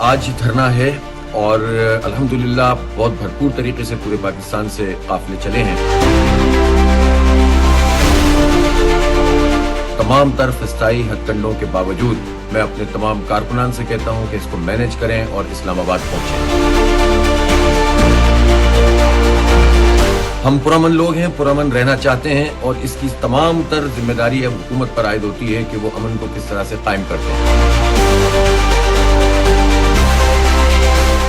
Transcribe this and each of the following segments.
آج دھرنا ہے اور الحمدللہ بہت بھرپور طریقے سے پورے پاکستان سے قافلے چلے ہیں. تمام تر فضائی ہتھ کنڈوں کے باوجود میں اپنے تمام کارکنان سے کہتا ہوں کہ اس کو مینج کریں اور اسلام آباد پہنچیں. ہم پرامن لوگ ہیں, پرامن رہنا چاہتے ہیں اور اس کی تمام تر ذمہ داری اب حکومت پر عائد ہوتی ہے کہ وہ امن کو کس طرح سے قائم کرتے ہیں.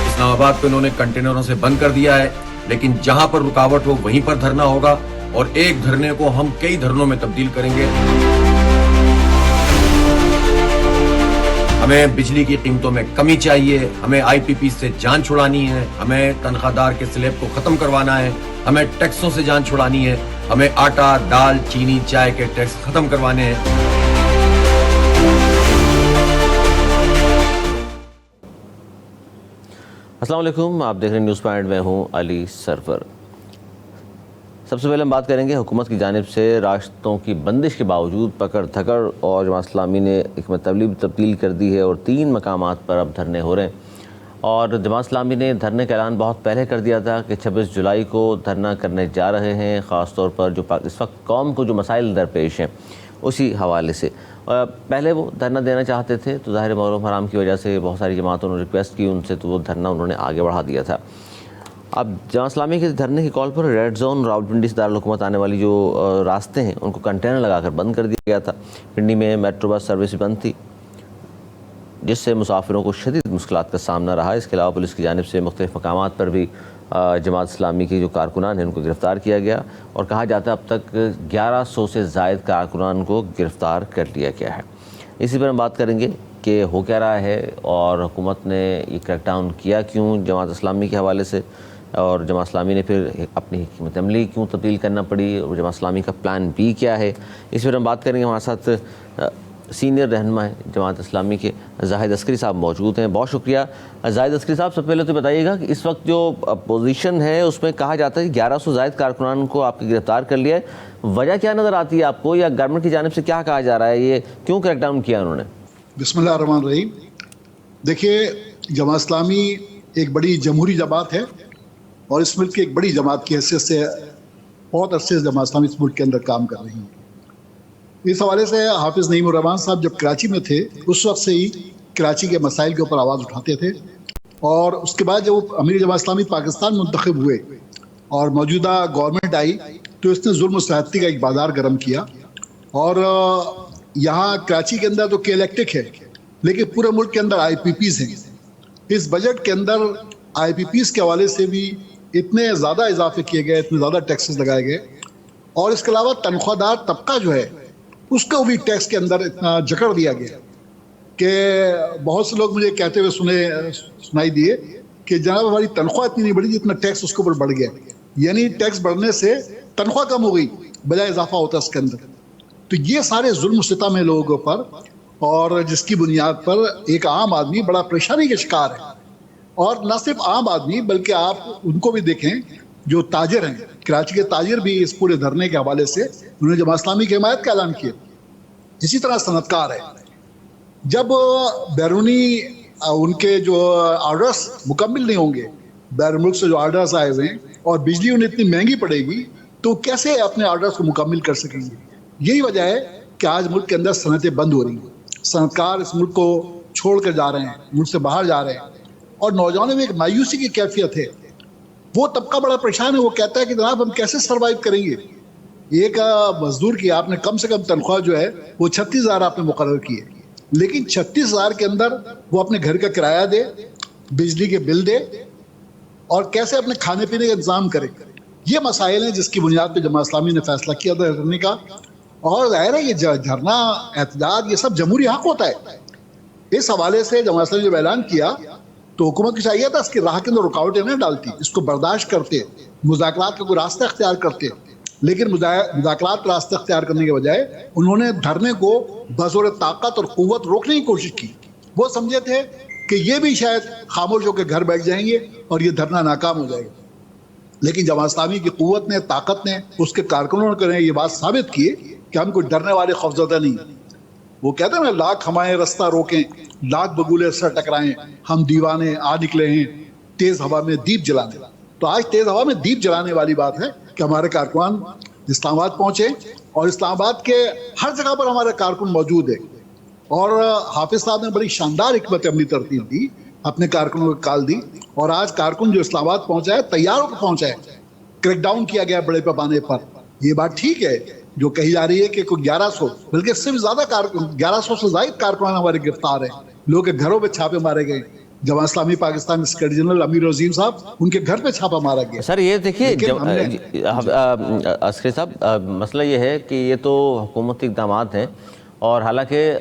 اسلام آباد کو انہوں نے کنٹینروں سے بند کر دیا ہے, لیکن جہاں پر رکاوٹ ہو وہیں پر دھرنا ہوگا اور ایک دھرنے کو ہم کئی دھرنوں میں تبدیل کریں گے. ہمیں بجلی کی قیمتوں میں کمی چاہیے, ہمیں آئی پی پی سے جان چھڑانی ہے, ہمیں تنخواہ دار کے سلیب کو ختم کروانا ہے, ہمیں ٹیکسوں سے جان چھڑانی ہے, ہمیں آٹا, دال, چینی, چائے کے ٹیکس ختم کروانے ہیں. السلام علیکم, آپ دیکھ رہے ہیں نیوز پوائنٹ, میں ہوں علی سرور. سب سے پہلے ہم بات کریں گے حکومت کی جانب سے راستوں کی بندش کے باوجود پکڑ دھکڑ اور جماعت اسلامی نے حکمت تبدیل کر دی ہے اور 3 مقامات پر اب دھرنے ہو رہے ہیں. اور جماعت اسلامی نے دھرنے کا اعلان بہت پہلے کر دیا تھا کہ 26 جولائی کو دھرنا کرنے جا رہے ہیں, خاص طور پر جو اس وقت قوم کو جو مسائل درپیش ہیں اسی حوالے سے. پہلے وہ دھرنا دینا چاہتے تھے تو ظاہر محرم حرام کی وجہ سے بہت ساری جماعتوں نے ریکویسٹ کی ان سے, تو وہ دھرنا انہوں نے آگے بڑھا دیا تھا. اب جماعت اسلامی کے دھرنے کی کال پر ریڈ زون راولپنڈی سے دارالحکومت آنے والی جو راستے ہیں ان کو کنٹینر لگا کر بند کر دیا گیا تھا. پنڈی میں میٹرو بس سروس بھی بند تھی جس سے مسافروں کو شدید مشکلات کا سامنا رہا. اس کے علاوہ پولیس کی جانب سے مختلف مقامات پر بھی جماعت اسلامی کے جو کارکنان ہیں ان کو گرفتار کیا گیا اور کہا جاتا ہے اب تک 1100 سے زائد کارکنان کو گرفتار کر لیا گیا ہے. اسی پر ہم بات کریں گے کہ ہو کیا رہا ہے اور حکومت نے یہ کریک ڈاؤن کیا کیوں جماعت اسلامی کے حوالے سے, اور جماعت اسلامی نے پھر اپنی حکمت عملی کیوں تبدیل کرنا پڑی, اور جماعت اسلامی کا پلان بی کیا ہے. اس پر ہم بات کریں گے. ہمارے ساتھ سینئر رہنما ہیں جماعت اسلامی کے زاہد عسکری صاحب موجود ہیں. بہت شکریہ زاہد عسکری صاحب. سب پہلے تو بتائیے گا کہ اس وقت جو پوزیشن ہے اس میں کہا جاتا ہے کہ 1100 زائد کارکنان کو آپ کی گرفتار کر لیا ہے, وجہ کیا نظر آتی ہے آپ کو, یا گورنمنٹ کی جانب سے کیا کہا جا رہا ہے, یہ کیوں کریک ڈاؤن کیا انہوں نے؟ بسم اللہ الرحمن الرحیم. دیکھیے, جماعت اسلامی ایک بڑی جمہوری جماعت ہے اور اس ملک کی ایک بڑی جماعت کی حیثیت سے بہت عرصے سے جماعت اسلامی اس ملک کے اندر کام کر رہی ہے. اس حوالے سے حافظ نعیم الرحمان صاحب جب کراچی میں تھے اس وقت سے ہی کراچی کے مسائل کے اوپر آواز اٹھاتے تھے, اور اس کے بعد جب وہ امیر جماعت اسلامی پاکستان منتخب ہوئے اور موجودہ گورنمنٹ آئی تو اس نے ظلم و زیادتی کا ایک بازار گرم کیا. اور یہاں کراچی کے اندر تو کے الیکٹرک ہے لیکن پورے ملک کے اندر آئی پی پیز ہیں. اس بجٹ کے اندر آئی پی پیز کے حوالے سے بھی اتنے زیادہ اضافے کیے گئے, اتنے زیادہ ٹیکسز لگائے گئے, اور اس کے علاوہ تنخواہ دار طبقہ جو ہے اس کو بھی ٹیکس کے اندر اتنا جکڑ دیا گیا کہ بہت سے لوگ مجھے کہتے ہوئے سنائی دیے کہ جناب ہماری تنخواہ اتنی نہیں بڑھی جتنا ٹیکس اس کے اوپر بڑھ گیا. یعنی ٹیکس بڑھنے سے تنخواہ کم ہو گئی بجائے اضافہ ہوتا اس کے اندر. تو یہ سارے ظلم و ستم ہے لوگوں پر, اور جس کی بنیاد پر ایک عام آدمی بڑا پریشانی کا شکار ہے. اور نہ صرف عام آدمی بلکہ آپ ان کو بھی دیکھیں جو تاجر ہیں, کراچی کے تاجر بھی اس پورے دھرنے کے حوالے سے انہوں نے جماعت اسلامی کی حمایت کا اعلان کیا. اسی طرح صنعت کار ہے, جب بیرونی ان کے جو آرڈرز مکمل نہیں ہوں گے, بیرون ملک سے جو آرڈرز آئے ہوئے ہیں اور بجلی انہیں اتنی مہنگی پڑے گی تو کیسے اپنے آرڈرز کو مکمل کر سکیں گے. یہی وجہ ہے کہ آج ملک کے اندر صنعتیں بند ہو رہی ہیں, صنعت کار اس ملک کو چھوڑ کر جا رہے ہیں, ملک سے باہر جا رہے ہیں, اور نوجوانوں میں ایک مایوسی کی کیفیت ہے. وہ طبقہ بڑا پریشان ہے, وہ کہتا ہے کہ جناب ہم کیسے سروائیو کریں گے. ایک مزدور کی آپ نے کم سے کم تنخواہ جو ہے وہ 36,000 آپ نے مقرر کی ہے, لیکن 36,000 کے اندر وہ اپنے گھر کا کرایہ دے, بجلی کے بل دے, اور کیسے اپنے کھانے پینے کا انتظام کرے. یہ مسائل ہیں جس کی بنیاد پہ جماعت اسلامی نے فیصلہ کیا تھا دھرنے کا. اور ظاہر ہے یہ دھرنا, احتجاج, یہ سب جمہوری حق ہوتا ہے. اس حوالے سے جماعت اسلامی نے جب اعلان کیا تو حکومت کو چاہیے تھا اس کی راہ کے اندر رکاوٹیں نہ ڈالتی, اس کو برداشت کرتے, مذاکرات کا کوئی راستہ اختیار کرتے. لیکن مذاکرات کا راستہ اختیار کرنے کے بجائے انہوں نے دھرنے کو بزور طاقت اور قوت روکنے کی کوشش کی. وہ سمجھے تھے کہ یہ بھی شاید خاموش ہو کے گھر بیٹھ جائیں گے اور یہ دھرنا ناکام ہو جائے گا. لیکن جماعت اسلامی کی قوت نے, طاقت نے, اس کے کارکنوں نے یہ بات ثابت کی کہ ہم کوئی ڈرنے والے خوفزدہ نہیں. وہ کہتے ہیں نا لاکھ ہمائیں رستہ روکیں, لاکھ بگولے سر ٹکرائیں, ہم دیوانے آ نکلے ہیں تیز ہوا میں دیپ جلانے. تو آج تیز ہوا میں دیپ جلانے والی بات ہے کہ ہمارے کارکن اسلام آباد پہنچے, اور اسلام آباد کے ہر جگہ پر ہمارے کارکن موجود ہے. اور حافظ صاحب نے بڑی شاندار حکمت عملی ترتیب دی, اپنے کارکنوں کو کال دی, اور آج کارکن جو اسلام آباد پہنچا ہے تیار ہو کر پہنچا ہے. کریک ڈاؤن کیا گیا بڑے پیمانے پر. یہ بات ٹھیک ہے جو کہی جا رہی ہے کہ کوئی 1100 بلکہ اس سے بھی زیادہ کارکن, 1100 سے زائد کارکنان ہمارے گرفتار ہیں. لوگوں کے گھروں پہ چھاپے مارے گئے. جماعت اسلامی پاکستان کے سیکرٹری جنرل امیر عظیم صاحب, ان کے گھر پہ چھاپا مارا گیا. سر یہ دیکھیے عسکری صاحب, مسئلہ یہ ہے کہ یہ تو حکومتی اقدامات ہیں, اور حالانکہ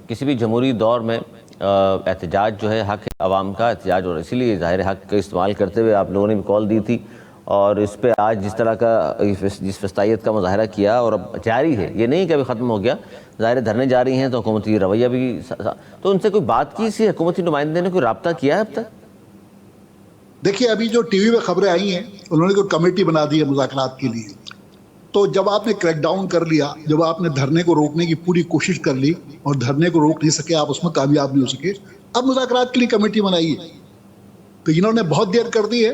کسی بھی جمہوری دور میں احتجاج جو ہے حق عوام کا احتجاج, اور اسی لیے ظاہر حق کا استعمال کرتے ہوئے آپ لوگوں نے بھی کال دی تھی, اور اس پہ آج جس طرح کا جس فستائیت کا مظاہرہ کیا اور اب جاری ہے, یہ نہیں کہ ابھی ختم ہو گیا, ظاہر دھرنے جاری ہیں تو حکومتی رویہ بھی, تو ان سے کوئی بات کی, اسی حکومتی نمائندے نے کوئی رابطہ کیا ہے اب تک؟ دیکھیے ابھی جو ٹی وی پہ خبریں آئی ہیں, انہوں نے کوئی کمیٹی بنا دی ہے مذاکرات کے لیے. تو جب آپ نے کریک ڈاؤن کر لیا, جب آپ نے دھرنے کو روکنے کی پوری کوشش کر لی اور دھرنے کو روک نہیں سکے, آپ اس میں کامیاب نہیں ہو سکے, اب مذاکرات کے لیے کمیٹی بنائی ہے. تو انہوں نے بہت دیر کر دی ہے.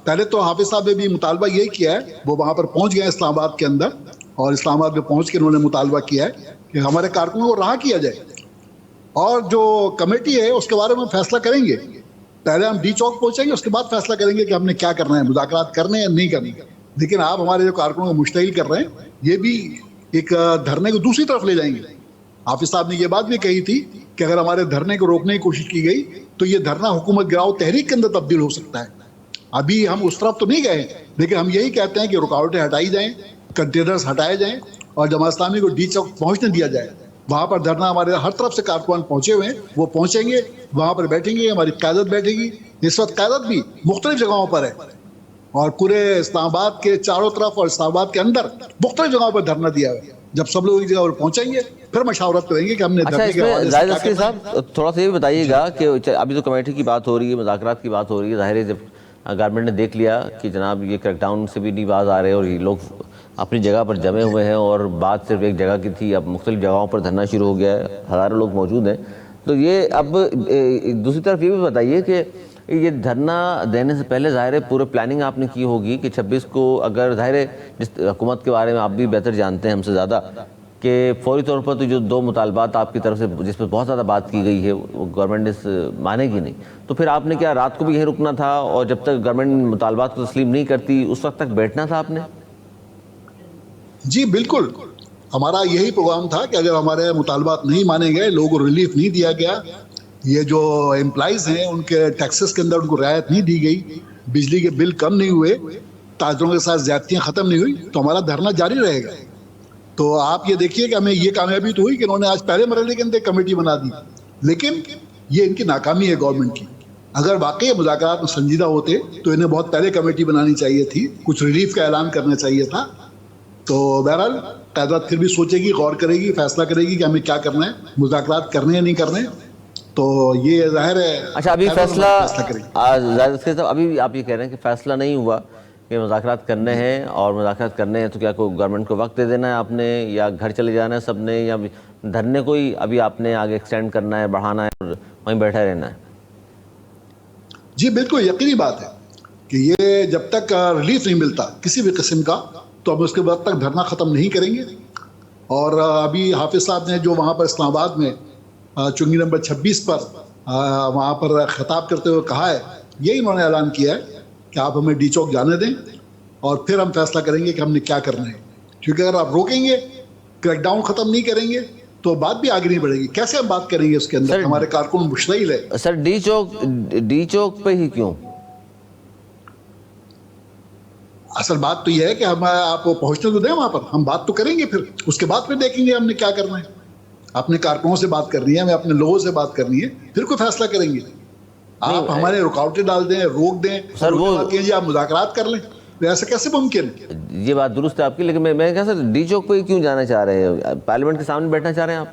پہلے تو حافظ صاحب نے بھی مطالبہ یہی کیا ہے, وہ وہاں پر پہنچ گئے اسلام آباد کے اندر, اور اسلام آباد میں پہنچ کے انہوں نے مطالبہ کیا ہے کہ ہمارے کارکنوں کو رہا کیا جائے, اور جو کمیٹی ہے اس کے بارے میں فیصلہ کریں گے. پہلے ہم ڈی چوک پہنچیں گے, اس کے بعد فیصلہ کریں گے کہ ہم نے کیا کرنا ہے, مذاکرات کرنے ہیں یا نہیں کرنے. لیکن آپ ہمارے جو کارکنوں کو مشتعل کر رہے ہیں, یہ بھی ایک دھرنے کو دوسری طرف لے جائیں گے. حافظ صاحب نے یہ بات بھی کہی تھی کہ اگر ہمارے دھرنے کو روکنے کی کوشش کی گئی تو یہ دھرنا حکومت گراؤ تحریک کے اندر تبدیل ہو سکتا ہے. ابھی ہم اس طرف تو نہیں گئے, لیکن ہم یہی کہتے ہیں کہ رکاوٹیں ہٹائی جائیں, کنٹینرز ہٹائے جائیں, اور جماعت اسلامی کو ڈی چوک پہنچنے دیا جائے. وہاں پر دھرنا ہمارے ہر طرف سے کارکن پہنچے ہوئے ہیں, وہ پہنچیں گے, وہاں پر بیٹھیں گے, ہماری قیادت بیٹھے گی. اس وقت قیادت بھی مختلف جگہوں پر ہے, اور پورے اسلام آباد کے چاروں طرف اور اسلام آباد کے اندر مختلف جگہوں پر دھرنا دیا ہے. جب سب لوگ ایک جگہ پر پہنچیں گے پھر مشاورت کریں گے کہ ہم نے دھرنے کے حوالے سے کیا کرنا ہے. صاحب تھوڑا سا یہ بھی بتائیے گا کہ ابھی تو کمیٹی کی بات ہو رہی ہے, مذاکرات کی بات ہو رہی ہے, ظاہر ہے جب گورنمنٹ نے دیکھ لیا کہ جناب یہ کریک ڈاؤن سے بھی نہیں باز آ رہے اور یہ لوگ اپنی جگہ پر جمے ہوئے ہیں, اور بات صرف ایک جگہ کی تھی, اب مختلف جگہوں پر دھرنا شروع ہو گیا ہے, ہزاروں لوگ موجود ہیں, تو یہ اب دوسری طرف یہ بھی بتائیے کہ یہ دھرنا دینے سے پہلے ظاہر ہے پورے پلاننگ آپ نے کی ہوگی کہ 26 کو, اگر ظاہر ہے جس حکومت کے بارے میں آپ بھی بہتر جانتے ہیں ہم سے زیادہ, کہ فوری طور پر تو جو 2 مطالبات آپ کی طرف سے جس پہ بہت زیادہ بات کی گئی ہے وہ گورنمنٹ مانے گی نہیں, تو پھر آپ نے کیا رات کو بھی یہیں رکنا تھا, اور جب تک گورنمنٹ مطالبات کو تسلیم نہیں کرتی اس وقت تک بیٹھنا تھا آپ نے؟ جی بالکل, ہمارا یہی پروگرام تھا کہ اگر ہمارے مطالبات نہیں مانے گئے, لوگوں کو ریلیف نہیں دیا گیا, یہ جو امپلائیز ہیں ان کے ٹیکسز کے اندر ان کو رعایت نہیں دی گئی, بجلی کے بل کم نہیں ہوئے, تاجروں کے ساتھ زیادتیاں ختم نہیں ہوئی, تو ہمارا دھرنا جاری رہے گا. تو آپ یہ دیکھیے کہ ہمیں یہ کامیابی تو ہوئی کہ انہوں نے آج پہلے مرحلے کے اندر کمیٹی بنا دی, لیکن یہ ان کی ناکامی ہے گورنمنٹ کی. اگر واقعی مذاکرات میں سنجیدہ ہوتے تو انہیں بہت پہلے کمیٹی بنانی چاہیے تھی, کچھ ریلیف کا اعلان کرنا چاہیے تھا. تو بہرحال قیادت پھر بھی سوچے گی, غور کرے گی, فیصلہ کرے گی کہ ہمیں کیا کرنا ہے, مذاکرات کرنے یا نہیں کرنے. تو یہ ظاہر ہے. اچھا ابھی فیصلہ ابھی آپ یہ کہہ رہے ہیں کہ فیصلہ نہیں ہوا کہ مذاکرات کرنے ہیں, اور مذاکرات کرنے ہیں تو کیا کوئی گورنمنٹ کو وقت دے دینا ہے آپ نے, یا گھر چلے جانا ہے سب نے, یا دھرنے کو ہی ابھی آپ نے آگے ایکسٹینڈ کرنا ہے, بڑھانا ہے, اور وہیں بیٹھا رہنا ہے؟ جی بالکل یقینی بات ہے کہ یہ جب تک ریلیف نہیں ملتا کسی بھی قسم کا تو ہم اس کے بعد تک دھرنا ختم نہیں کریں گے. اور ابھی حافظ صاحب نے جو وہاں پر اسلام آباد میں چنگی نمبر 26 پر وہاں پر خطاب کرتے ہوئے کہا ہے, یہی انہوں نے اعلان کیا ہے کہ آپ ہمیں ڈی چوک جانے دیں, اور پھر ہم فیصلہ کریں گے کہ ہم نے کیا کرنا ہے. کیونکہ اگر آپ روکیں گے, کریک ڈاؤن ختم نہیں کریں گے, تو بات بھی آگے نہیں بڑھے گی. کیسے ہم بات کریں گے اس کے اندر؟ ہمارے کارکن مشتعل ہے. سر ڈی چوک پہ ہی کیوں؟ اصل بات تو یہ ہے کہ ہم آپ کو پہنچنے تو دیں وہاں پر, ہم بات تو کریں گے, پھر اس کے بعد پھر دیکھیں گے ہم نے کیا کرنا ہے. اپنے کارکنوں سے بات کرنی ہے, ہمیں اپنے لوگوں سے بات کرنی ہے, پھر کوئی فیصلہ کریں گے. آپ ہمارے رکاوٹیں ڈال دیں, روک دیں, سر وہ جی آپ مذاکرات کر لیں, ایسا کیسے ممکن؟ یہ بات درست ہے آپ کی, لیکن میں کہا سر ڈی چوک پہ کیوں جانا چاہ رہے ہیں؟ پارلیمنٹ کے سامنے بیٹھنا چاہ رہے ہیں آپ؟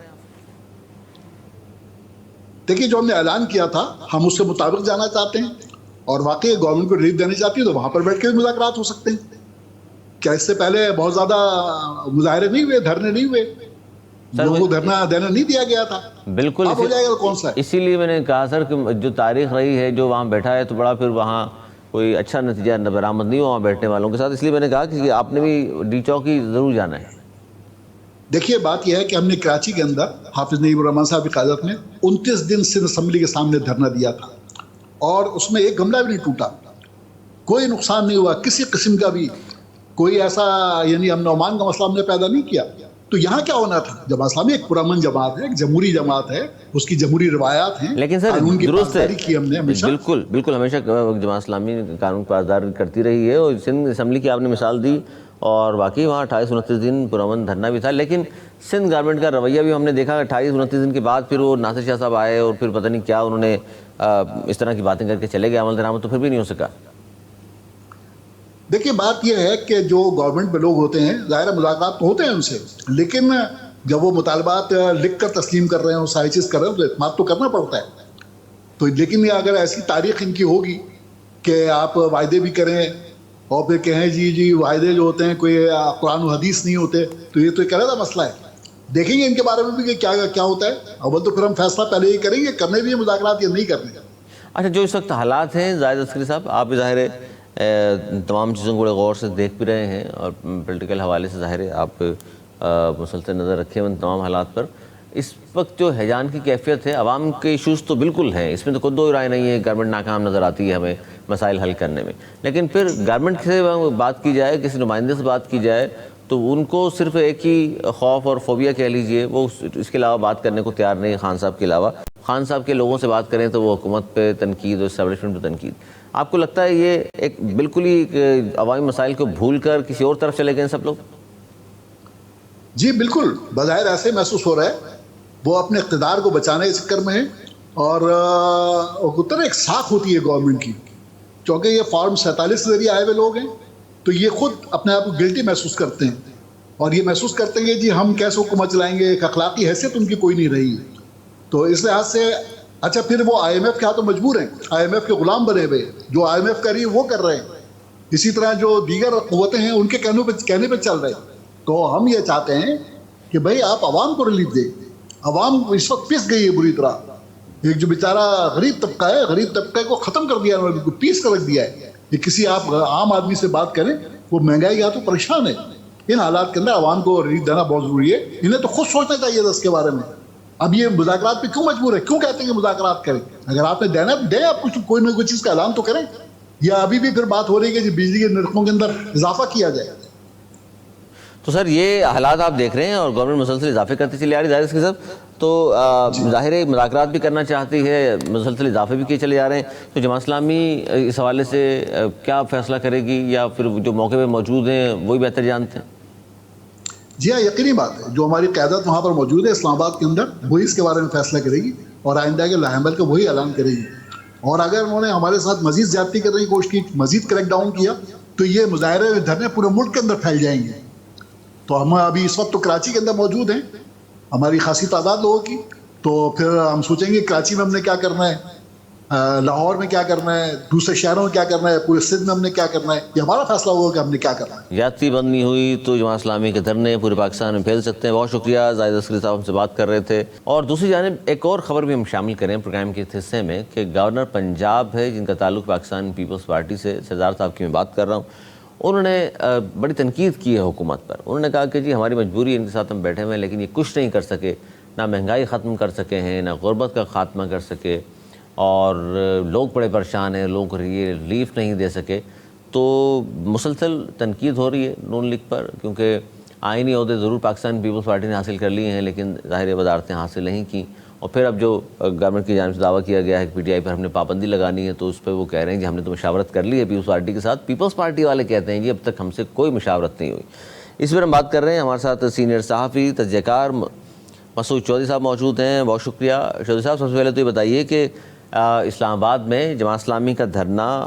دیکھیے جو ہم نے اعلان کیا تھا ہم اس کے مطابق جانا چاہتے ہیں, اور واقعی گورنمنٹ کو ریلیف دینی چاہتی ہے تو وہاں پر بیٹھ کے بھی مذاکرات ہو سکتے ہیں. کیا اس سے پہلے بہت زیادہ مظاہرے نہیں ہوئے, دھرنے نہیں ہوئے؟ لوگوں کو دھرنا دینا نہیں دیا گیا تھا. بالکل اب ہو جائے گا تو کون سا ہے؟ اسی لیے میں نے کہا سر کہ جو تاریخ رہی ہے جو وہاں بیٹھا ہے تو بڑا پھر وہاں کوئی اچھا نتیجہ برآمد نہیں ہوا وہاں بیٹھنے والوں کے ساتھ. اس لیے میں نے کہا کہ آپ نے بھی ڈی چوکی ضرور جانا ہے. دیکھیے بات یہ ہے کہ ہم نے کراچی کے اندر حافظ نجیب الرحمان صاحب کی قیادت میں 29 دن سندھ اسمبلی کے سامنے دھرنا دیا تھا اور اس میں ایک گملہ بھی نہیں ٹوٹا, کوئی نقصان نہیں ہوا کسی قسم کا بھی. کوئی ایسا یعنی امن و امان کا مسئلہ ہم نے پیدا نہیں کیا. تو یہاں کیا ہونا تھا؟ جماعت اسلامی ایک پرامن جماعت ہے, ایک جمہوری جماعت ہے, اس کی جمہوری روایات ہیں, لیکن سر قانون کی درست ہے, پاسداری کی ہم نے ہمیشہ. بالکل ہمیشہ جماعت اسلامی قانون کی پاسداری کرتی رہی ہے. اور سندھ اسمبلی کی آپ نے مثال دی اور واقعی وہاں 28-29 دن پرامن دھرنا بھی تھا. لیکن سندھ گورنمنٹ کا رویہ بھی ہم نے دیکھا 28-29 دن کے بعد پھر وہ ناصر شاہ صاحب آئے اور پھر پتہ نہیں کیا انہوں نے اس طرح کی باتیں کر کے چلے گئے, عمل درآمد تو پھر بھی نہیں ہو سکا. دیکھیے بات یہ ہے کہ جو گورنمنٹ میں لوگ ہوتے ہیں ظاہر مذاکرات تو ہوتے ہیں ان سے, لیکن جب وہ مطالبات لکھ کر تسلیم کر رہے ہیں, وہ ساری چیز کر رہے ہیں تو اعتماد تو کرنا پڑتا ہے. تو لیکن اگر ایسی تاریخ ان کی ہوگی کہ آپ وعدے بھی کریں اور پھر کہیں جی وعدے جو ہوتے ہیں کوئی قرآن و حدیث نہیں ہوتے, تو یہ تو ایک علیحدہ مسئلہ ہے. دیکھیں گے ان کے بارے میں بھی کہ کیا ہوتا ہے. اول تو پھر ہم فیصلہ پہلے ہی کریں گے کرنے بھی مذاکرات یا نہیں کرنے. اچھا, جو اس وقت حالات ہیں زاہد عسکری صاحب, آپ بھی ظاہر ہے تمام چیزوں کو بڑے غور سے دیکھ بھی رہے ہیں اور پولیٹیکل حوالے سے ظاہر ہے آپ مسلسل نظر رکھے ہیں ان تمام حالات پر. اس وقت جو ہیجان کی کیفیت ہے, عوام کے ایشوز تو بالکل ہیں, اس میں تو کوئی دو رائے نہیں ہے. گورنمنٹ ناکام نظر آتی ہے ہمیں مسائل حل کرنے میں, لیکن پھر گورنمنٹ سے بات کی جائے, کسی نمائندے سے بات کی جائے تو ان کو صرف ایک ہی خوف اور فوبیا کہہ لیجئے, وہ اس کے علاوہ بات کرنے کو تیار نہیں ہے. خان صاحب کے علاوہ خان صاحب کے لوگوں سے بات کریں تو وہ حکومت پہ تنقید اور اسٹیبلشمنٹ پہ تنقید. آپ کو لگتا ہے یہ ایک بالکل ہی عوامی مسائل کو بھول کر کسی اور طرف چلے گئے سب لوگ؟ جی بالکل, بظاہر ایسے محسوس ہو رہا ہے وہ اپنے اقتدار کو بچانے کے چکر میں ہیں. اور ایک ساکھ ہوتی ہے گورنمنٹ کی, کیونکہ یہ فارم 47 کے ذریعے آئے ہوئے لوگ ہیں, تو یہ خود اپنے آپ کو گلٹی محسوس کرتے ہیں اور یہ محسوس کرتے ہیں کہ جی ہم کیسے حکومت چلائیں گے, ایک اخلاقی حیثیت ان کی کوئی نہیں رہی. تو اس لحاظ سے اچھا پھر وہ IMF کے ہاتھوں مجبور ہیں, IMF کے غلام بنے ہوئے, جو IMF کر رہی ہے وہ کر رہے ہیں. اسی طرح جو دیگر قوتیں ہیں ان کے کہنے پہ چل رہے ہیں. تو ہم یہ چاہتے ہیں کہ بھائی آپ عوام کو ریلیف دیں. عوام اس وقت پس گئی ہے بری طرح. ایک جو بیچارہ غریب طبقہ ہے, غریب طبقے کو ختم کر دیا انہوں نے, پیس کر رکھ دیا ہے. کہ کسی آپ عام آدمی سے بات کریں, وہ مہنگائی کا تو پریشان ہے. ان حالات کے اندر عوام کو ریلیف دینا بہت ضروری ہے. انہیں تو خود سوچنا چاہیے تھا اس کے بارے میں. اب یہ مذاکرات پہ کیوں مجبور ہے, کیوں کہتے ہیں کہ مذاکرات کریں؟ اگر آپ نے دینا دیں, آپ کچھ کوئی نہ کوئی چیز کا اعلان تو کریں. یا ابھی بھی پھر بات ہو رہی ہے کہ بجلی کے نرخوں کے اندر اضافہ کیا جائے. تو سر یہ حالات آپ دیکھ رہے ہیں اور گورنمنٹ مسلسل اضافے کرتے چلے آ رہی ہے ظاہر صاحب, تو ظاہر ہے مذاکرات بھی کرنا چاہتی ہے, مسلسل اضافے بھی کیے چلے جا رہے ہیں. تو جماعت اسلامی اس حوالے سے کیا فیصلہ کرے گی, یا پھر جو موقع پہ موجود ہیں وہی بہتر جانتے ہیں؟ جی ہاں, یقینی بات ہے, جو ہماری قیادت وہاں پر موجود ہے اسلام آباد کے اندر, وہی اس کے بارے میں فیصلہ کرے گی اور آئندہ کے لاحمل کا وہی اعلان کرے گی. اور اگر انہوں نے ہمارے ساتھ مزید زیادتی کرنے کی کوشش کی, مزید کریک ڈاؤن کیا, تو یہ مظاہرے دھرنے پورے ملک کے اندر پھیل جائیں گے. تو ہم ابھی اس وقت تو کراچی کے اندر موجود ہیں, ہماری خاصی تعداد لوگوں کی. تو پھر ہم سوچیں گے کراچی میں ہم نے کیا کرنا ہے, لاہور میں کیا کرنا ہے, دوسرے شہروں میں کیا کرنا ہے, پورے سندھ میں ہم نے کیا کرنا ہے. یہ ہمارا فیصلہ ہوگا کہ ہم نے کیا کرنا ہے. زیادتی بند نہیں ہوئی تو جماعت اسلامی کے دھرنے پورے پاکستان میں پھیل سکتے ہیں. بہت شکریہ, زاہد عسکری صاحب ہم سے بات کر رہے تھے. اور دوسری جانب ایک اور خبر بھی ہم شامل کریں پروگرام کے اس حصے میں کہ گورنر پنجاب ہے جن کا تعلق پاکستان پیپلز پارٹی سے, سردار صاحب کی میں بات کر رہا ہوں. انہوں نے بڑی تنقید کی ہے حکومت پر. انہوں نے کہا کہ جی ہماری مجبوری ہے, ان کے ساتھ ہم بیٹھے ہوئے ہیں, لیکن یہ کچھ نہیں کر سکے, نہ مہنگائی ختم کر سکے ہیں, نہ غربت کا خاتمہ کر سکے, اور لوگ بڑے پریشان ہیں, لوگوں کو یہ ریلیف نہیں دے سکے. تو مسلسل تنقید ہو رہی ہے نون لیگ پر, کیونکہ آئینی عہدے ضرور پاکستان پیپلز پارٹی نے حاصل کر لیے ہیں, لیکن ظاہر وزارتیں حاصل نہیں کیں. اور پھر اب جو گورنمنٹ کی جانب سے دعویٰ کیا گیا ہے کہ PTI پر ہم نے پابندی لگانی ہے, تو اس پہ وہ کہہ رہے ہیں کہ ہم نے تو مشاورت کر لی ہے پیپلز پارٹی کے ساتھ. پیپلز پارٹی والے کہتے ہیں جی اب تک ہم سے کوئی مشاورت نہیں ہوئی. اس پر ہم بات کر رہے ہیں. ہمارے ساتھ سینئر صحافی تجزیہ کار مسعود چودھری صاحب موجود ہیں. بہت شکریہ چودھری صاحب. سب سے پہلے تو یہ بتائیے کہ اسلام آباد میں جماعت اسلامی کا دھرنا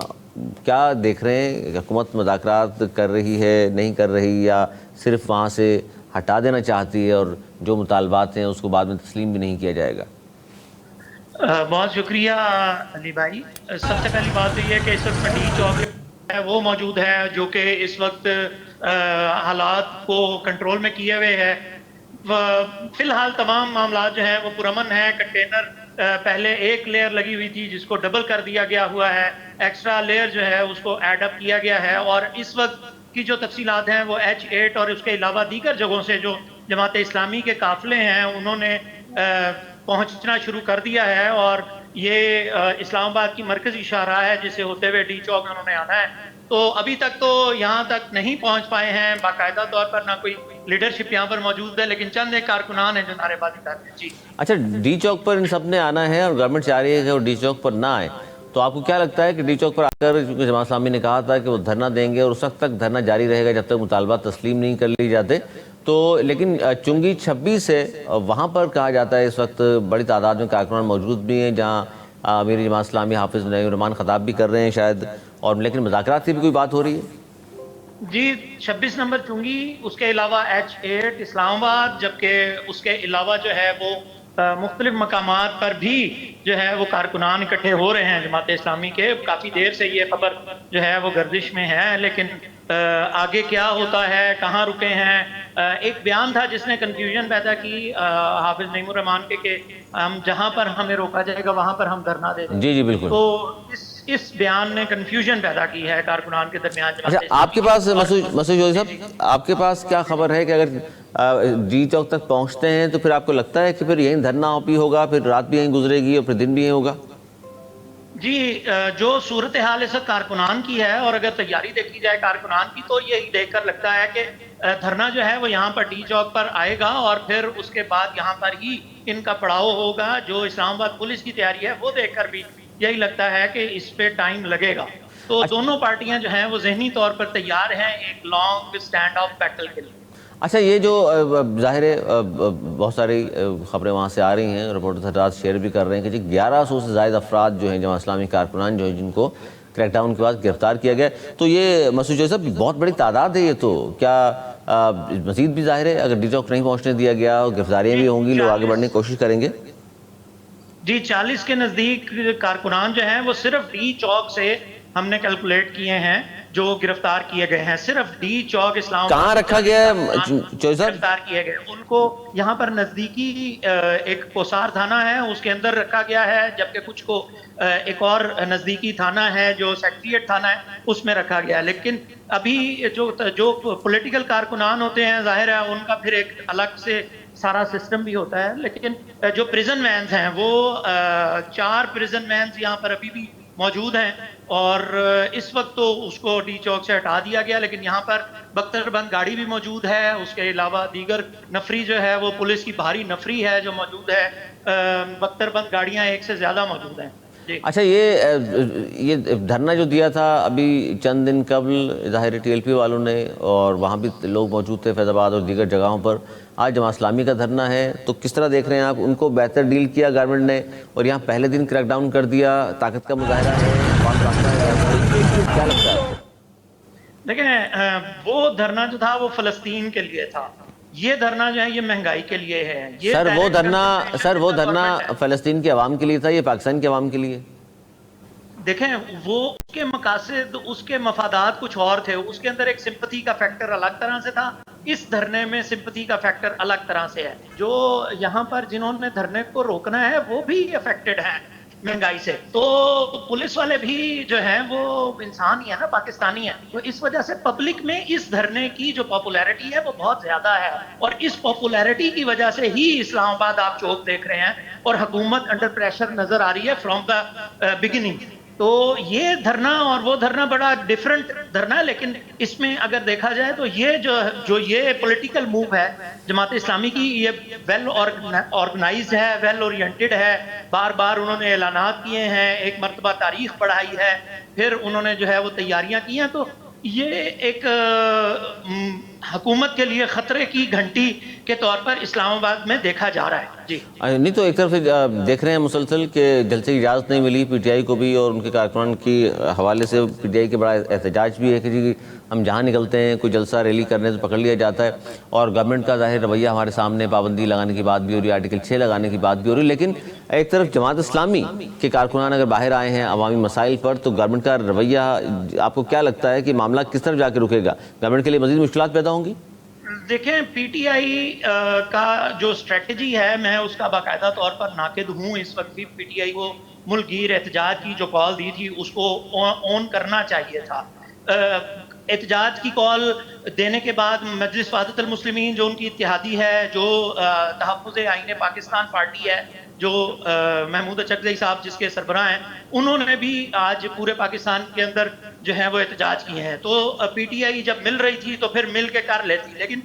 کیا دیکھ رہے ہیں؟ حکومت مذاکرات کر رہی ہے, نہیں کر رہی, یا صرف وہاں سے ہٹا دینا چاہتی ہے اور جو مطالبات ہیں اس کو بعد میں تسلیم بھی نہیں کیا جائے گا؟ بہت شکریہ علی بھائی. سب سے پہلی بات تو یہ ہے کہ اس وقت ڈی چوک ہے وہ موجود ہے جو کہ اس وقت حالات کو کنٹرول میں کیے ہوئے ہے. فی الحال تمام معاملات جو ہیں وہ پرامن ہیں. کنٹینر پہلے ایک لیئر لگی ہوئی تھی جس کو ڈبل کر دیا گیا ہوا ہے, ایکسٹرا لیئر جو ہے اس کو ایڈ اپ کیا گیا ہے, اور اس وقت کی جو تفصیلات ہیں وہ H8 اور اس کے علاوہ دیگر جگہوں سے جو جماعت اسلامی کے قافلے ہیں انہوں نے پہنچنا شروع کر دیا ہے, اور یہ اسلام آباد کی مرکزی شاہراہ ہے جسے ہوتے ہوئے ڈی چوک انہوں نے آنا ہے. تو ابھی تک تو یہاں تک نہیں پہنچ پائے ہیں باقاعدہ طور پر, نہ کوئی لیڈرشپ یہاں پر موجود ہے, لیکن چند ایک کارکنان ہیں جو نعرے بازی کر رہے ہیں. جی اچھا, ڈی چوک پر ان سب نے آنا ہے اور گورنمنٹ چاہ رہی ہے کہ وہ ڈی چوک پر نہ آئے, تو آپ کو کیا لگتا ہے کہ ڈی چوک پر آ کر, چونکہ جماعت اسلامی نے کہا تھا کہ وہ دھرنا دیں گے اور اس وقت تک دھرنا جاری رہے گا جب تک مطالبات تسلیم نہیں کر لی جاتے, تو لیکن چنگی 26 سے وہاں پر کہا جاتا ہے اس وقت بڑی تعداد میں کارکنان موجود بھی ہیں جہاں امیر جماعت اسلامی حافظ نعیم الرحمان خطاب بھی کر رہے ہیں شاید, اور لیکن مذاکرات کی بھی کوئی بات ہو رہی ہے؟ جی 26 نمبر چنگی, اس کے علاوہ H8 اسلام آباد, جبکہ اس کے علاوہ جو ہے وہ مختلف مقامات پر بھی جو ہے وہ کارکنان اکٹھے ہو رہے ہیں جماعت اسلامی کے. کافی دیر سے یہ خبر جو ہے وہ گردش میں ہے, لیکن آگے کیا ہوتا ہے, کہاں رکے ہیں. ایک بیان تھا جس نے کنفیوژن پیدا کی حافظ نعیم الرحمان کے کہ ہم جہاں پر ہمیں روکا جائے گا وہاں پر ہم دھرنا دیں گے. جی جی بالکل. تو اس بیان نے کنفیوژن پیدا کی ہے کارکنان کے درمیان. اچھا, آپ کے پاس مسعود چودھری صاحب, آپ کے پاس کیا خبر ہے کہ اگر ڈی چوک تک پہنچتے ہیں تو پھر آپ کو لگتا ہے کہ پھر یہیں دھرنا بھی ہوگا, پھر رات بھی یہیں گزرے گی اور پھر دن بھی یہیں ہوگا؟ جی جو صورتحال اس وقت کارکنان کی ہے, اور اگر تیاری دیکھی جائے کارکنان کی, تو یہی دیکھ کر لگتا ہے کہ دھرنا جو ہے وہ یہاں پر ڈی چوک پر آئے گا اور پھر اس کے بعد یہاں پر ہی ان کا پڑاؤ ہوگا. جو اسلام آباد پولیس کی تیاری ہے وہ دیکھ کر بھی یہی لگتا ہے کہ اس پہ ٹائم لگے گا. تو دونوں پارٹیاں جو ہیں وہ ذہنی طور پر تیار ہیں ایک لانگ سٹینڈ آف بیٹل کے لیے. اچھا, یہ جو ظاہر ہے بہت ساری خبریں وہاں سے آ رہی ہیں, رپورٹر حضرات شیئر بھی کر رہے ہیں کہ جی 1100 سے زائد افراد جو ہیں جماعت اسلامی کارکنان جو ہیں جن کو کریک ڈاؤن کے بعد گرفتار کیا گیا, تو یہ مسعود چودھری صاحب بہت بڑی تعداد ہے. یہ تو کیا مزید بھی ظاہر ہے اگر ڈی چوک نہیں پہنچنے دیا گیا اور گرفتاریاں بھی ہوں گی, لوگ آگے بڑھنے کی کوشش کریں گے؟ جی 40 کے نزدیک کارکنان جو ہیں وہ صرف ڈی چوک سے ہم نے کیلکولیٹ کیے ہیں جو گرفتار کیے گئے ہیں. صرف ڈی چوک اسلام کہاں رکھا گیا ہے گرفتار کیے گئے, ان کو یہاں پر نزدیکی ایک کوسار تھانہ ہے اس کے اندر رکھا گیا ہے, جبکہ کچھ کو ایک اور نزدیکی تھانہ ہے جو سیکٹریٹ تھانہ ہے اس میں رکھا گیا. لیکن ابھی جو پولیٹیکل کارکنان ہوتے ہیں ظاہر ہے ان کا پھر ایک الگ سے سارا سسٹم بھی ہوتا ہے. لیکن جو پریزن وینز ہیں وہ 4 پریزن وینز یہاں پر ابھی بھی موجود ہیں, اور اس وقت تو اس کو ڈی چوک سے ہٹا دیا گیا, لیکن یہاں پر بختر بند گاڑی بھی موجود ہے. اس کے علاوہ دیگر نفری جو ہے وہ پولیس کی بھاری نفری ہے جو موجود ہے. بختر بند گاڑیاں 1 سے زیادہ موجود ہیں. اچھا, یہ دھرنا جو دیا تھا ابھی چند دن قبل ظاہر ٹی ایل پی والوں نے, اور وہاں بھی لوگ موجود تھے فیض آباد اور دیگر جگہوں پر, آج جماعت اسلامی کا دھرنا ہے, تو کس طرح دیکھ رہے ہیں آپ؟ ان کو بہتر ڈیل کیا گورنمنٹ نے اور یہاں پہلے دن کریک ڈاؤن کر دیا, طاقت کا مظاہرہ ہے, کیا لگتا ہے؟ دیکھیں وہ دھرنا جو تھا وہ فلسطین کے لیے تھا, یہ دھرنا جو ہے یہ مہنگائی کے لیے ہے. سر وہ دھرنا فلسطین کے عوام کے لیے تھا, یہ پاکستان کے عوام کے لیے؟ دیکھیں وہ اس کے مقاصد, اس کے مفادات کچھ اور تھے. اس کے اندر ایک سمپتھی کا فیکٹر الگ طرح سے تھا, اس دھرنے میں سمپتھی کا فیکٹر الگ طرح سے ہے. جو یہاں پر جنہوں نے دھرنے کو روکنا ہے وہ بھی افیکٹڈ ہیں مہنگائی سے. تو پولیس والے بھی جو ہیں وہ انسان ہی ہے نا, پاکستانی ہیں. تو اس وجہ سے پبلک میں اس دھرنے کی جو پاپولیرٹی ہے وہ بہت زیادہ ہے, اور اس پاپولیرٹی کی وجہ سے ہی اسلام آباد آپ چوک دیکھ رہے ہیں اور حکومت انڈر پریشر نظر آ رہی ہے فرام دا بگننگ. تو یہ دھرنا اور وہ دھرنا بڑا ڈیفرنٹ دھرنا ہے, لیکن اس میں اگر دیکھا جائے تو یہ جو یہ پولیٹیکل موو ہے جماعت اسلامی کی, یہ ویل آرگنائزڈ ہے, ویل اورینٹڈ ہے. بار بار انہوں نے اعلانات کیے ہیں, ایک مرتبہ تاریخ پڑھائی ہے, پھر انہوں نے جو ہے وہ تیاریاں کی ہیں. تو یہ ایک حکومت کے لیے خطرے کی گھنٹی کے طور پر اسلام آباد میں دیکھا جا رہا ہے. جی نہیں, تو ایک طرف سے دیکھ رہے ہیں مسلسل کہ جلسے کی اجازت نہیں ملی پی ٹی آئی کو بھی, اور ان کے کارکنان کی حوالے سے پی ٹی آئی کے بڑا احتجاج بھی ہے کہ جی ہم جہاں نکلتے ہیں کوئی جلسہ ریلی کرنے سے پکڑ لیا جاتا ہے, اور گورنمنٹ کا ظاہر رویہ ہمارے سامنے, پابندی لگانے کی بات بھی ہو رہی ہے, آرٹیکل 6 لگانے کی بات بھی ہو رہی ہے. لیکن ایک طرف جماعت اسلامی کے کارکنان اگر باہر آئے ہیں عوامی مسائل پر, تو گورنمنٹ کا رویہ آپ کو کیا لگتا ہے کہ معاملہ کس طرف جا کے رکے گا؟ گورنمنٹ کے لیے مزید مشکلات پیدا ہوں گی؟ دیکھیں پی ٹی آئی کا جو اسٹریٹجی ہے میں اس کا باقاعدہ طور پر ناقد ہوں. اس وقت بھی پی ٹی آئی کو ملک گیر احتجاج کی جو کال دی تھی اس کو اون کرنا چاہیے تھا. احتجاج کی کال دینے کے بعد مجلس وحدت المسلمین جو ان کی اتحادی ہے, جو تحفظ آئین پاکستان پارٹی ہے, جو محمود اچکزئی صاحب جس کے سربراہ ہیں, انہوں نے بھی آج پورے پاکستان کے اندر جو ہے وہ احتجاج کیے ہیں. تو پی ٹی آئی جب مل رہی تھی تو پھر مل کے کر لیتی, لیکن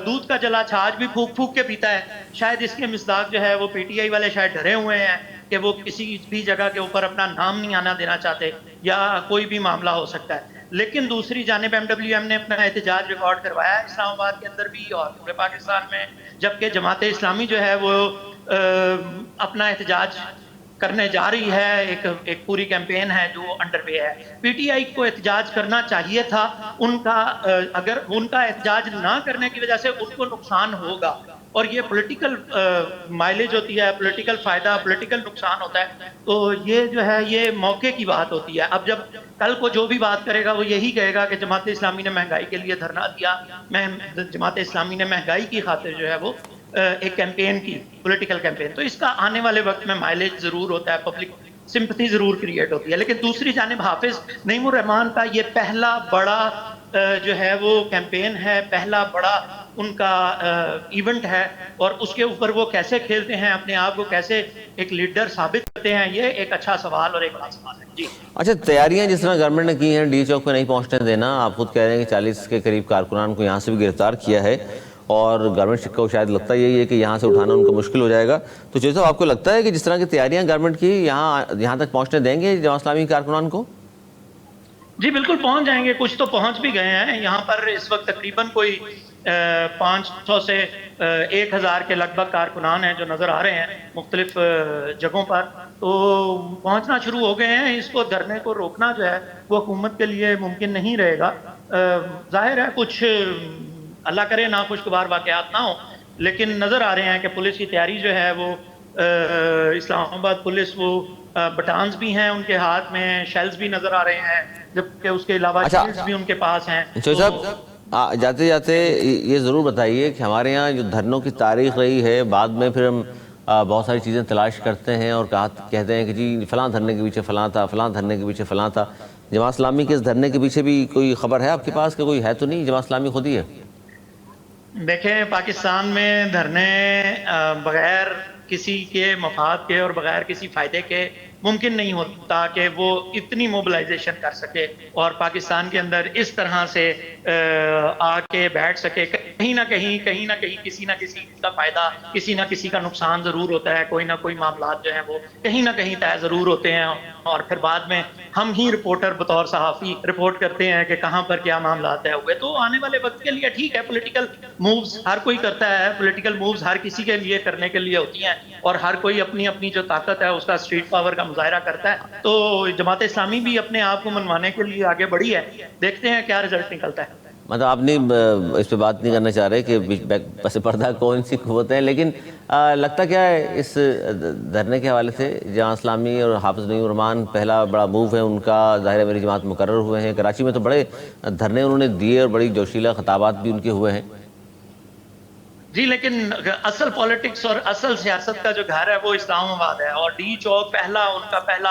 دودھ کا جلا چھاچھ بھی پھونک پھونک کے پیتا ہے. شاید اس کے مصداق جو ہے وہ پی ٹی آئی والے شاید ڈرے ہوئے ہیں کہ وہ کسی بھی جگہ کے اوپر اپنا نام نہیں آنا دینا چاہتے, یا کوئی بھی معاملہ ہو سکتا ہے. لیکن دوسری جانب ایم ڈبلیو ایم نے اپنا احتجاج ریکارڈ کروایا ہے اسلام آباد کے اندر بھی اور پورے پاکستان میں, جبکہ جماعت اسلامی جو ہے وہ اپنا احتجاج کرنے جا رہی ہے. ایک پوری کیمپین ہے جو انڈر وے ہے. پی ٹی آئی کو احتجاج کرنا چاہیے تھا. اگر ان کا احتجاج نہ کرنے کی وجہ سے ان کو نقصان ہوگا, اور یہ پولیٹیکل مائلیج ہوتی ہے, پولیٹیکل فائدہ, پولیٹیکل نقصان ہوتا ہے, تو یہ جو ہے یہ موقع کی بات ہوتی ہے. اب جب کل کو جو بھی بات کرے گا وہ یہی کہے گا کہ جماعت اسلامی نے مہنگائی کے لیے دھرنا دیا, جماعت اسلامی نے مہنگائی کی خاطر جو ہے وہ ایک کیمپین کی, پولیٹیکل کیمپین. تو اس کا آنے والے وقت میں مائلیج ضرور ہوتا ہے, پبلک سمپتھی ضرور کریٹ ہوتی ہے. لیکن دوسری جانب حافظ نعیم الرحمان کا یہ پہلا بڑا جو ہے وہ کیمپین ہے, پہلا بڑا ان کا ایونٹ ہے, اور اس کے اوپر وہ کیسے کھیلتے ہیں, اپنے آپ کو کیسے ایک لیڈر ثابت کرتے ہیں, یہ ایک اچھا سوال اور ایک بڑا سوال ہے. جی اچھا, تیاریاں جس طرح گورنمنٹ نے کی ہیں ڈی چوک پہ نہیں پہنچنے دینا, آپ خود کہہ رہے ہیں کہ 40 کے قریب کارکنان کو یہاں سے بھی گرفتار کیا ہے, اور گورنمنٹ کو شاید لگتا یہی ہے کہ یہاں سے اٹھانا ان کو مشکل ہو جائے گا. تو چوہدری صاحب آپ کو لگتا ہے کہ جس طرح کی تیاریاں گورنمنٹ کی یہاں تک پہنچنے دیں گے جماعت اسلامی کارکنان کو؟ جی بالکل پہنچ جائیں گے, کچھ تو پہنچ بھی گئے ہیں. یہاں پر اس وقت تقریباً کوئی 500 سے 1000 کے لگ بھگ کارکنان ہیں جو نظر آ رہے ہیں مختلف جگہوں پر, تو پہنچنا شروع ہو گئے ہیں. اس کو دھرنے کو روکنا جو ہے وہ حکومت کے لیے ممکن نہیں رہے گا. ظاہر ہے کچھ اللہ کرے ناخوشگوار واقعات نہ ہوں, لیکن نظر آ رہے ہیں کہ پولیس کی تیاری جو ہے وہ اسلام آباد پولیس وہ بٹانز بھی ہیں ان کے ہاتھ میں, شیلز بھی نظر آ رہے ہیں, جبکہ اس کے علاوہ شیلز بھی ان کے پاس ہیں. چوہدری صاحب جاتے جاتے یہ ضرور بتائیے کہ ہمارے یہاں جو دھرنوں کی تاریخ رہی ہے, بعد میں پھر ہم بہت ساری چیزیں تلاش کرتے ہیں اور کہتے ہیں کہ جی فلاں دھرنے کے پیچھے فلاں تھا, فلاں دھرنے کے پیچھے فلاں تھا. جماعت اسلامی کے اس دھرنے کے پیچھے بھی کوئی خبر ہے آپ کے پاس کہ کوئی ہے تو نہیں, جماعت اسلامی خود ہی ہے؟ دیکھیں پاکستان میں دھرنے بغیر کسی کے مفاد کے اور بغیر کسی فائدے کے ممکن نہیں ہوتا کہ وہ اتنی موبلائزیشن کر سکے اور پاکستان کے اندر اس طرح سے آ کے بیٹھ سکے. کہیں نہ کہیں کسی نہ کسی کا فائدہ, کسی نہ کسی کا نقصان ضرور ہوتا ہے. کوئی نہ کوئی معاملات جو ہیں وہ کہیں نہ کہیں طے ضرور ہوتے ہیں, اور پھر بعد میں ہم ہی رپورٹر بطور صحافی رپورٹ کرتے ہیں کہ کہاں پر کیا معاملات طے ہوئے. تو آنے والے وقت کے لیے ٹھیک ہے, پولیٹیکل مووز ہر کوئی کرتا ہے, پولیٹیکل مووز ہر کسی کے لیے کرنے کے لیے ہوتی ہیں, اور ہر کوئی اپنی جو طاقت ہے اس کا اسٹریٹ پاور کا مظاہرہ کرتا ہے. تو جماعت اسلامی بھی اپنے آپ کو منوانے کے لیے آگے بڑھی ہے, دیکھتے ہیں کیا رزلٹ نکلتا ہے. مطلب آپ نہیں اس پہ بات نہیں کرنا چاہ رہے کہ پس پردہ کون سی قوتیں ہیں, لیکن لگتا کیا ہے اس دھرنے کے حوالے سے جماعت اسلامی اور حافظ نعیم الرحمان پہلا بڑا موو ہے ان کا, ظاہر ہے میری جماعت مقرر ہوئے ہیں, کراچی میں تو بڑے دھرنے انہوں نے دیے اور بڑی جوشیلا خطابات بھی ان کے ہوئے ہیں. جی لیکن اصل پولیٹکس اور اصل سیاست کا جو گھر ہے وہ اسلام آباد ہے, اور ڈی چوک ان کا پہلا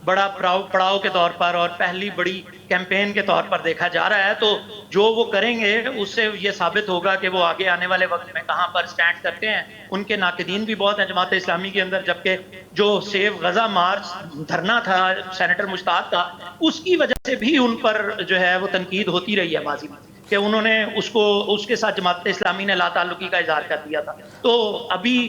بڑا پڑاؤ کے طور پر اور پہلی بڑی کیمپین کے طور پر دیکھا جا رہا ہے. تو جو وہ کریں گے اس سے یہ ثابت ہوگا کہ وہ آگے آنے والے وقت میں کہاں پر سٹینڈ کرتے ہیں. ان کے ناقدین بھی بہت ہیں جماعت اسلامی کے اندر, جبکہ جو سیو غزہ مارچ دھرنا تھا سینیٹر مشتاق کا, اس کی وجہ سے بھی ان پر جو ہے وہ تنقید ہوتی رہی ہے ماضی میں کہ انہوں نے اس کے ساتھ جماعت اسلامی نے لا تعلقی کا اظہار کر دیا تھا. تو ابھی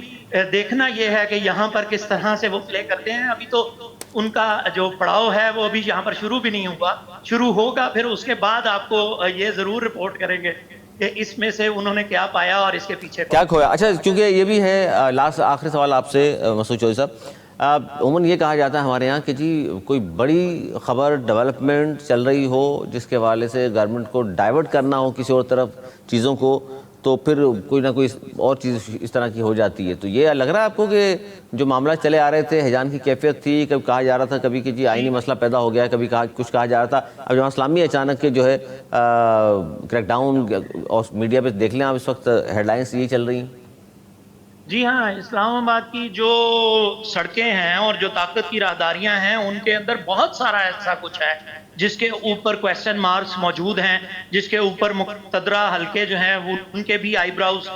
دیکھنا یہ ہے کہ یہاں پر کس طرح سے وہ پلے کرتے ہیں. ابھی تو ان کا جو پڑاؤ ہے وہ ابھی یہاں پر شروع بھی نہیں ہوا, شروع ہوگا پھر اس کے بعد آپ کو یہ ضرور رپورٹ کریں گے کہ اس میں سے انہوں نے کیا پایا اور اس کے پیچھے کیا کھویا. اچھا, کیونکہ یہ بھی ہے آخری سوال آپ سے مسعود چوہدری صاحب, عموماً یہ کہا جاتا ہے ہمارے یہاں کہ جی کوئی بڑی خبر ڈیولپمنٹ چل رہی ہو جس کے حوالے سے گورنمنٹ کو ڈائیورٹ کرنا ہو کسی اور طرف چیزوں کو, تو پھر کوئی نہ کوئی اور چیز اس طرح کی ہو جاتی ہے. تو یہ لگ رہا ہے آپ کو کہ جو معاملہ چلے آ رہے تھے, ہیجان کی کیفیت تھی, کبھی کہا جا رہا تھا کبھی کہ جی آئینی مسئلہ پیدا ہو گیا, کبھی کچھ کہا جا رہا تھا, اب جماعت اسلامی اچانک کے جو ہے کریک ڈاؤن, اور میڈیا پہ دیکھ لیں آپ اس وقت ہیڈ لائنس یہی چل رہی ہیں. جی ہاں, اسلام آباد کی جو سڑکیں ہیں اور جو طاقت کی راہداریاں ہیں ان کے اندر بہت سارا ایسا کچھ ہے جس کے اوپر کویسچن مارکس موجود ہیں, جس کے اوپر مقتدرہ حلقے جو ہیں وہ ان کے بھی آئی براؤز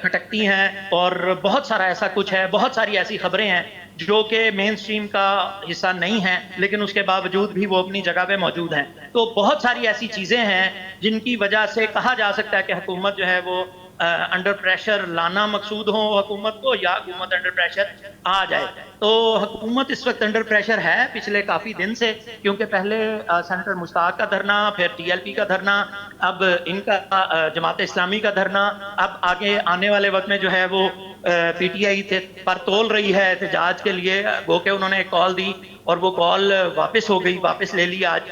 کھٹکتی ہیں, اور بہت سارا ایسا کچھ ہے, بہت ساری ایسی خبریں ہیں جو کہ مین سٹریم کا حصہ نہیں ہیں لیکن اس کے باوجود بھی وہ اپنی جگہ پہ موجود ہیں. تو بہت ساری ایسی چیزیں ہیں جن کی وجہ سے کہا جا سکتا ہے کہ حکومت جو ہے وہ انڈر پریشر لانا مقصود ہو حکومت کو, یا حکومت انڈر پریشر آ جائے. تو حکومت اس وقت انڈر پریشر ہے پچھلے کافی دن سے, کیونکہ پہلے سینیٹر مشتاق کا دھرنا, پھر ٹی ایل پی کا دھرنا, اب ان کا جماعت اسلامی کا دھرنا, اب آگے آنے والے وقت میں جو ہے وہ پی ٹی آئی پر تول رہی ہے احتجاج کے لیے, گو کہ انہوں نے ایک کال دی اور وہ کال واپس ہو گئی, واپس لے لی آج,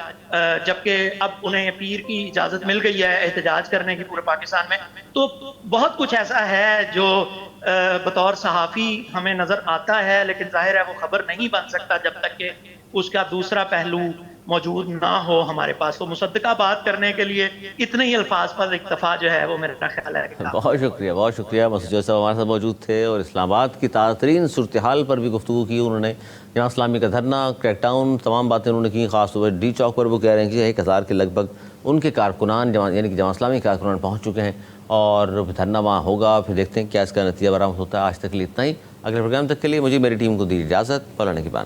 جبکہ اب انہیں پیر کی اجازت مل گئی ہے احتجاج کرنے کی پورے پاکستان میں. تو بہت کچھ ایسا ہے جو بطور صحافی ہمیں نظر آتا ہے, لیکن ظاہر ہے وہ خبر نہیں بن سکتا جب تک کہ اس کا دوسرا پہلو موجود نہ ہو ہمارے پاس. تو مصدقہ بات کرنے کے لیے اتنے ہی الفاظ پر اکتفا جو ہے وہ میرا خیال ہے. بہت شکریہ, بہت شکریہ. مسعود جوہر صاحب ہمارے ساتھ موجود تھے اور اسلام آباد کی تازہ ترین صورتحال پر بھی گفتگو کی انہوں نے. جماعت اسلامی کا دھرنا, کریک ڈاؤن, تمام باتیں انہوں نے کی. خاص طور پر ڈی چوک پر وہ کہہ رہے ہیں کہ 1000 کے لگ بھگ ان کے کارکنان یعنی کہ جماعت اسلامی کے کارکنان پہنچ چکے ہیں اور دھرنا وہاں ہوگا. پھر دیکھتے ہیں کیا اس کا نتیجہ برآمد ہوتا ہے. آج تک کے لیے اتنا ہی. اگلے پروگرام تک کے لیے مجھے میری ٹیم کو دی اجازت. مولانا کی بان.